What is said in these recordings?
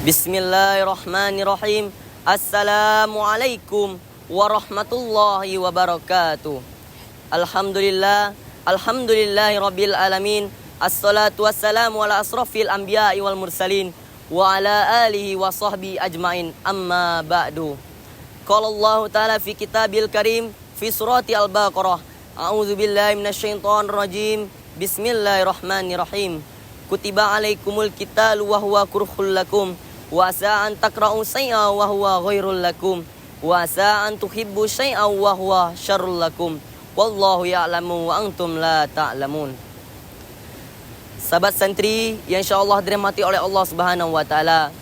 Bismillahirrahmanirrahim. Assalamualaikum warahmatullahi wabarakatuh. Alhamdulillah, alhamdulillahi rabbil alamin. Assalatu wassalamu ala asrafil anbiya'i wal mursalin wa ala alihi wa sahbihi ajmain. Amma ba'du. Qala Allah Ta'ala fi kitabil karim fi surati Al-Baqarah. A'udzu billahi minasyaitonir rajim. Bismillahirrahmanirrahim. Kutiba alaikumul qitalu wa huwa kurhul lakum wa asa an takra'u syai'an wa huwa ghairul lakum wa asa an tuhibbu syai'an wa huwa syarrul lakum wallahu ya'lamu wa antum la ta'lamun. Sahabat santri yang insyaallah dirahmati oleh Allah Subhanahu wa taala,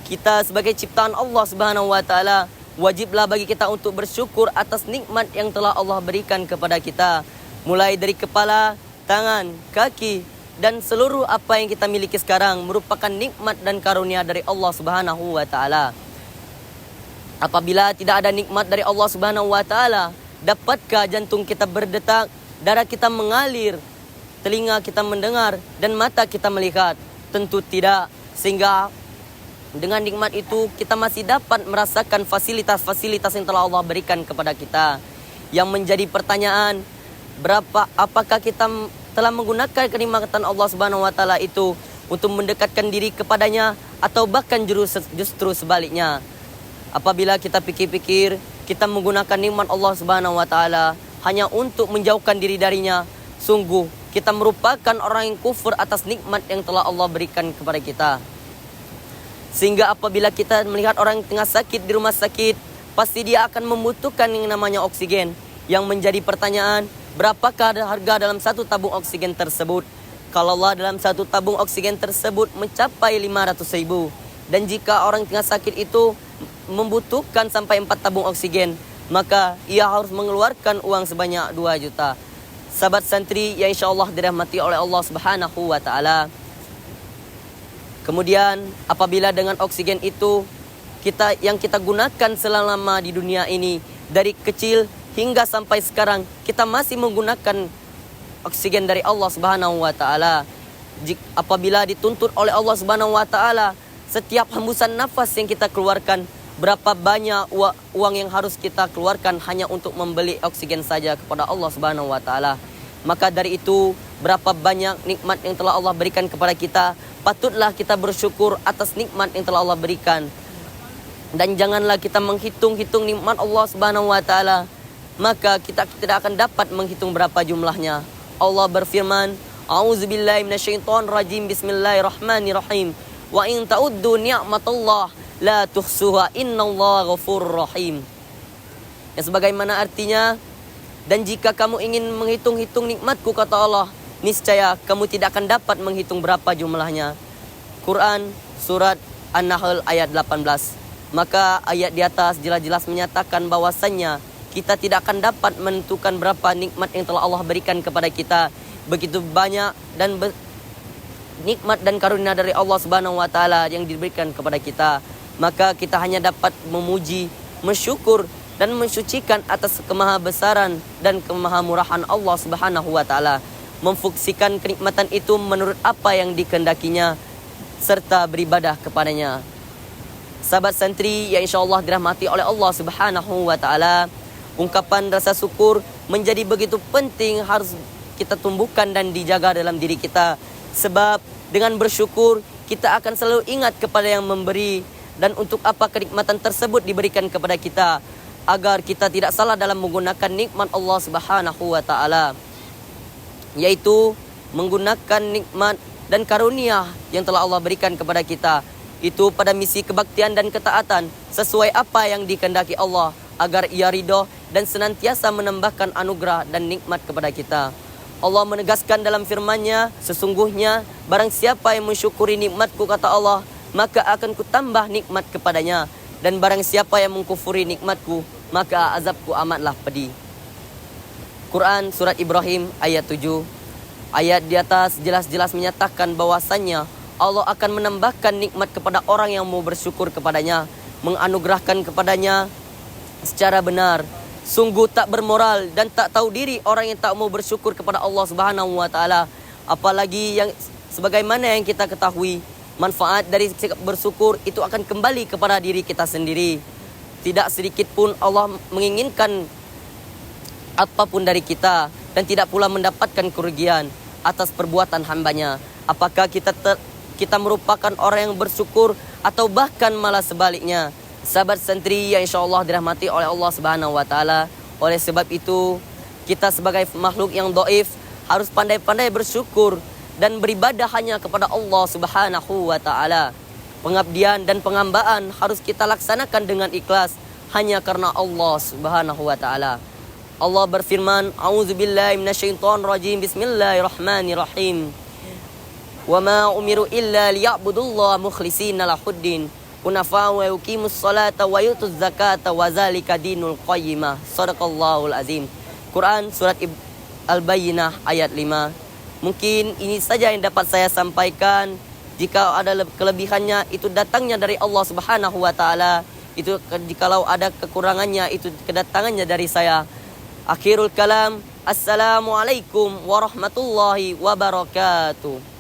kita sebagai ciptaan Allah Subhanahu wa taala wajiblah bagi kita untuk bersyukur atas nikmat yang telah Allah berikan kepada kita, mulai dari kepala, tangan, kaki dan seluruh apa yang kita miliki sekarang merupakan nikmat dan karunia dari Allah Subhanahu wa taala. Apabila tidak ada nikmat dari Allah Subhanahu wa taala, dapatkah jantung kita berdetak, darah kita mengalir, telinga kita mendengar dan mata kita melihat? Tentu tidak. Sehingga dengan nikmat itu kita masih dapat merasakan fasilitas-fasilitas yang telah Allah berikan kepada kita. Yang menjadi pertanyaan, apakah kita telah menggunakan kenikmatan Allah Subhanahu wa taala itu untuk mendekatkan diri kepadanya atau bahkan justru sebaliknya? Apabila kita pikir-pikir, kita menggunakan nikmat Allah Subhanahu wa taala hanya untuk menjauhkan diri darinya, sungguh kita merupakan orang yang kufur atas nikmat yang telah Allah berikan kepada kita. Sehingga apabila kita melihat orang yang tengah sakit di rumah sakit, pasti dia akan membutuhkan yang namanya oksigen. Yang menjadi pertanyaan, berapakah harga dalam satu tabung oksigen tersebut? Kalau Allah dalam satu tabung oksigen tersebut mencapai 500.000. Dan jika orang tengah sakit itu membutuhkan sampai 4 tabung oksigen, maka ia harus mengeluarkan uang sebanyak 2 juta. Sahabat santri yang insyaAllah dirahmati oleh Allah Subhanahu wa ta'ala. Kemudian apabila dengan oksigen itu yang kita gunakan selama di dunia ini, dari kecil hingga sampai sekarang kita masih menggunakan oksigen dari Allah Subhanahu wa taala. Apabila dituntut oleh Allah Subhanahu wa taala, setiap hembusan nafas yang kita keluarkan, berapa banyak uang yang harus kita keluarkan hanya untuk membeli oksigen saja kepada Allah Subhanahu wa taala. Maka dari itu, berapa banyak nikmat yang telah Allah berikan kepada kita, patutlah kita bersyukur atas nikmat yang telah Allah berikan. Dan janganlah kita menghitung-hitung nikmat Allah Subhanahu wa taala, maka kita tidak akan dapat menghitung berapa jumlahnya. Allah berfirman, A'udzubillahi minasyaitonir rajim. Bismillahirrahmanirrahim. Wa in ta'uddu ni'matallah la tuhsuha innallaha ghafurur rahim. Yang sebagaimana artinya, dan jika kamu ingin menghitung-hitung nikmatku, kata Allah, niscaya kamu tidak akan dapat menghitung berapa jumlahnya. Quran surat An-Nahl ayat 18. Maka ayat di atas jelas-jelas menyatakan bahwasannya kita tidak akan dapat menentukan berapa nikmat yang telah Allah berikan kepada kita. Begitu banyak dan nikmat dan karunia dari Allah Subhanahu wa taala yang diberikan kepada kita. Maka kita hanya dapat memuji, mensyukur dan mensucikan atas kemahabesaran dan kemahamurahan Allah Subhanahu wa taala. Memfungsikan kenikmatan itu menurut apa yang dikehendakinya serta beribadah kepadanya. Sahabat santri yang insyaallah dirahmati oleh Allah Subhanahu wa taala, ungkapan rasa syukur menjadi begitu penting, harus kita tumbuhkan dan dijaga dalam diri kita. Sebab dengan bersyukur kita akan selalu ingat kepada yang memberi dan untuk apa kenikmatan tersebut diberikan kepada kita, agar kita tidak salah dalam menggunakan nikmat Allah Subhanahu wa taala, yaitu menggunakan nikmat dan karunia yang telah Allah berikan kepada kita itu pada misi kebaktian dan ketaatan sesuai apa yang dikehendaki Allah, agar ia ridha dan senantiasa menambahkan anugerah dan nikmat kepada kita. Allah menegaskan dalam firman-Nya, sesungguhnya barang siapa yang mensyukuri nikmatku, kata Allah, maka akan kutambah nikmat kepadanya, dan barang siapa yang mengkufuri nikmatku, maka azabku amatlah pedih. Quran surat Ibrahim ayat 7. Ayat di atas jelas-jelas menyatakan bahwasannya Allah akan menambahkan nikmat kepada orang yang mau bersyukur kepadanya, menganugerahkan kepadanya secara benar. Sungguh tak bermoral dan tak tahu diri orang yang tak mau bersyukur kepada Allah Subhanahu wa taala. Apalagi yang sebagaimana yang kita ketahui, manfaat dari sikap bersyukur itu akan kembali kepada diri kita sendiri. Tidak sedikit pun Allah menginginkan apapun dari kita dan tidak pula mendapatkan kerugian atas perbuatan hambanya. Apakah kita merupakan orang yang bersyukur atau bahkan malah sebaliknya? Sahabat santri yang insyaallah dirahmati oleh Allah Subhanahu wa taala. Oleh sebab itu, kita sebagai makhluk yang dhaif harus pandai-pandai bersyukur dan beribadah hanya kepada Allah Subhanahu wa taala. Pengabdian dan penghambaan harus kita laksanakan dengan ikhlas hanya karena Allah Subhanahu wa taala. Allah berfirman, "A'udzubillahi minasyaitonirrajim. Bismillahirrahmanirrahim. Wa ma umiru illa liya'budullaha mukhlishina lahuddin, hunafa wa yuqimus salata wa yutuz zakata wa zalika dinul qayyimah." Shadaqallahul azim. Quran surat Al-Bayyinah ayat 5. Mungkin ini saja yang dapat saya sampaikan. Jika ada kelebihannya itu datangnya dari Allah Subhanahu wa taala. Itu jikalau ada kekurangannya itu kedatangannya dari saya. Akhirul kalam. Assalamualaikum warahmatullahi wabarakatuh.